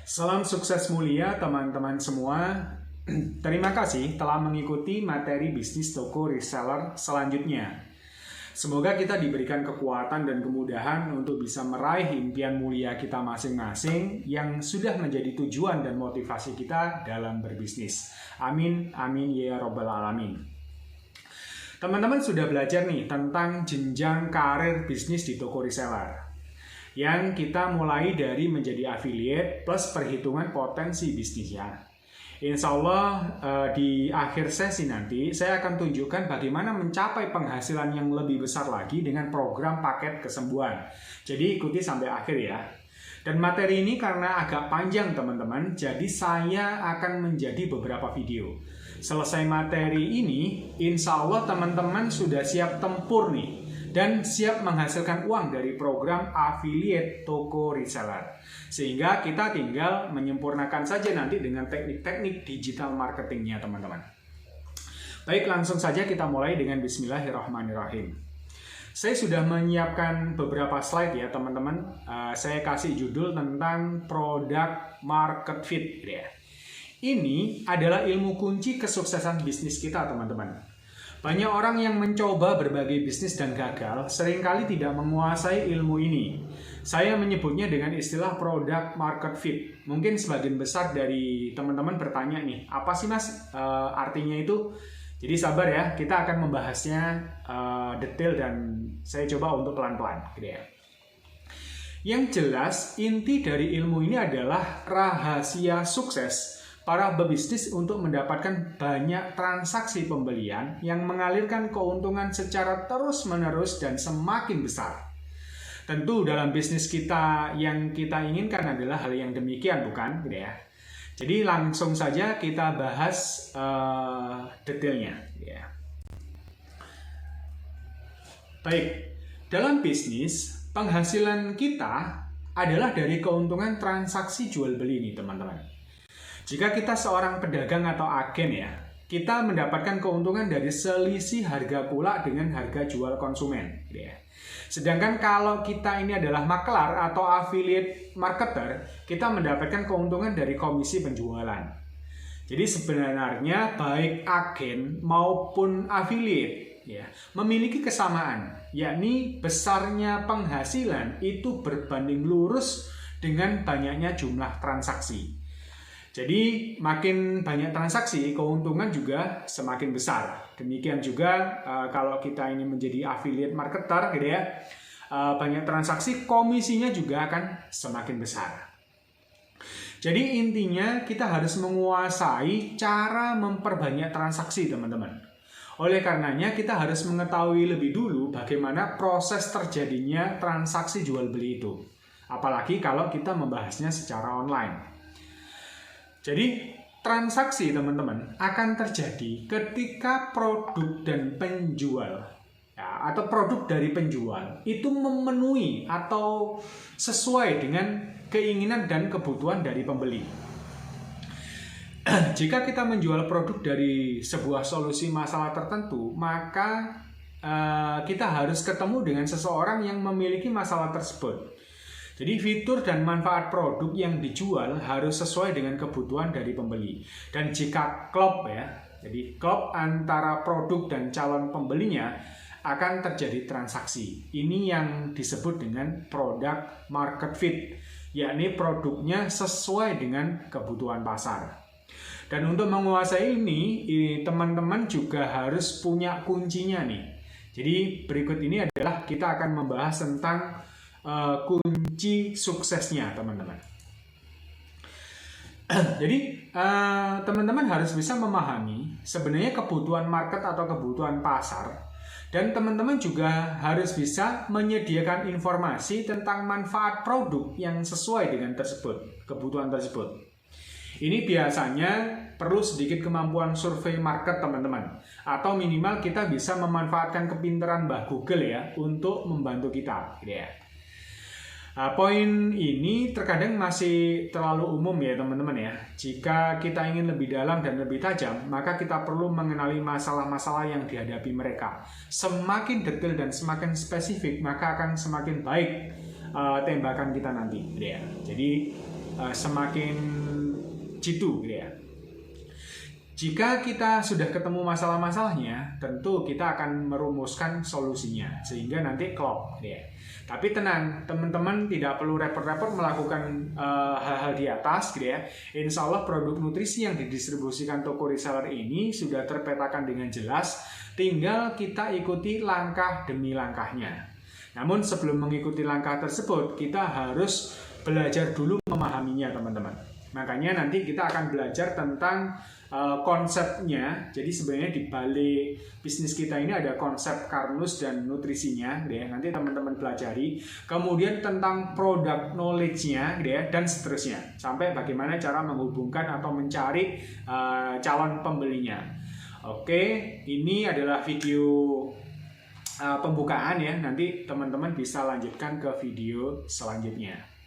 Salam sukses mulia teman-teman semua. Terima kasih telah mengikuti materi bisnis toko reseller selanjutnya. Semoga kita diberikan kekuatan dan kemudahan untuk bisa meraih impian mulia kita masing-masing yang sudah menjadi tujuan dan motivasi kita dalam berbisnis. Amin, amin ya robbal alamin. Teman-teman sudah belajar nih tentang jenjang karir bisnis di toko reseller, yang kita mulai dari menjadi affiliate plus perhitungan potensi bisnisnya. Insya Allah di akhir sesi nanti saya akan tunjukkan bagaimana mencapai penghasilan yang lebih besar lagi dengan program paket kesembuhan. Jadi ikuti sampai akhir ya. Dan materi ini karena agak panjang teman-teman, jadi saya akan menjadi beberapa video. Selesai materi ini, insya Allah teman-teman sudah siap tempur nih dan siap menghasilkan uang dari program affiliate toko reseller. Sehingga kita tinggal menyempurnakan saja nanti dengan teknik-teknik digital marketingnya teman-teman. Baik, langsung saja kita mulai dengan bismillahirrahmanirrahim. Saya sudah menyiapkan beberapa slide ya teman-teman. Saya kasih judul tentang product market fit. Ini adalah ilmu kunci kesuksesan bisnis kita teman-teman. Banyak orang yang mencoba berbagai bisnis dan gagal seringkali tidak menguasai ilmu ini. Saya menyebutnya dengan istilah product market fit. Mungkin sebagian besar dari teman-teman bertanya nih, apa sih mas artinya itu? Jadi sabar ya, kita akan membahasnya detail dan saya coba untuk pelan-pelan. Yang jelas, inti dari ilmu ini adalah rahasia sukses para pebisnis untuk mendapatkan banyak transaksi pembelian yang mengalirkan keuntungan secara terus-menerus dan semakin besar. Tentu dalam bisnis kita yang kita inginkan adalah hal yang demikian, bukan? Jadi langsung saja kita bahas detailnya. Baik, dalam bisnis penghasilan kita adalah dari keuntungan transaksi jual beli nih teman-teman. Jika kita seorang pedagang atau agen ya, kita mendapatkan keuntungan dari selisih harga pula dengan harga jual konsumen. Sedangkan kalau kita ini adalah maklar atau affiliate marketer, kita mendapatkan keuntungan dari komisi penjualan. Jadi sebenarnya baik agen maupun affiliate ya, memiliki kesamaan, yakni besarnya penghasilan itu berbanding lurus dengan banyaknya jumlah transaksi. Jadi makin banyak transaksi, keuntungan juga semakin besar. Demikian juga kalau kita ini menjadi affiliate marketer gitu ya, banyak transaksi, komisinya juga akan semakin besar. Jadi intinya kita harus menguasai cara memperbanyak transaksi teman-teman. Oleh karenanya kita harus mengetahui lebih dulu bagaimana proses terjadinya transaksi jual beli itu. Apalagi kalau kita membahasnya secara online. Jadi transaksi teman-teman akan terjadi ketika produk dan penjual ya, atau produk dari penjual itu memenuhi atau sesuai dengan keinginan dan kebutuhan dari pembeli. Jika kita menjual produk dari sebuah solusi masalah tertentu, maka kita harus ketemu dengan seseorang yang memiliki masalah tersebut. Jadi fitur dan manfaat produk yang dijual harus sesuai dengan kebutuhan dari pembeli. Dan jika klop ya, jadi klop antara produk dan calon pembelinya akan terjadi transaksi. Ini yang disebut dengan product market fit, yakni produknya sesuai dengan kebutuhan pasar. Dan untuk menguasai ini teman-teman juga harus punya kuncinya nih. Jadi berikut ini adalah kita akan membahas tentang kunci suksesnya teman-teman. Jadi teman-teman harus bisa memahami sebenarnya kebutuhan market atau kebutuhan pasar, dan teman-teman juga harus bisa menyediakan informasi tentang manfaat produk yang sesuai dengan kebutuhan tersebut. Ini biasanya perlu sedikit kemampuan survei market teman-teman, atau minimal kita bisa memanfaatkan kepintaran Mbah Google ya untuk membantu kita gitu ya. Poin ini terkadang masih terlalu umum ya teman-teman ya. Jika kita ingin lebih dalam dan lebih tajam, maka kita perlu mengenali masalah-masalah yang dihadapi mereka. Semakin detail dan semakin spesifik, maka akan semakin baik tembakan kita nanti. Ya. Jadi semakin jitu gitu ya. Jika kita sudah ketemu masalah-masalahnya, tentu kita akan merumuskan solusinya sehingga nanti klop gitu ya. Tapi tenang, teman-teman tidak perlu repot-repot melakukan hal-hal di atas gitu ya. Insya Allah produk nutrisi yang didistribusikan toko reseller ini sudah terpetakan dengan jelas, tinggal kita ikuti langkah demi langkahnya. Namun sebelum mengikuti langkah tersebut, kita harus belajar dulu memahaminya teman-teman. Makanya nanti kita akan belajar tentang konsepnya. Jadi sebenarnya di balik bisnis kita ini ada konsep Karnus dan nutrisinya, gitu ya. Nanti teman-teman pelajari. Kemudian tentang product knowledge-nya, gitu ya, dan seterusnya. Sampai bagaimana cara menghubungkan atau mencari calon pembelinya. Oke, ini adalah video pembukaan ya. Nanti teman-teman bisa lanjutkan ke video selanjutnya.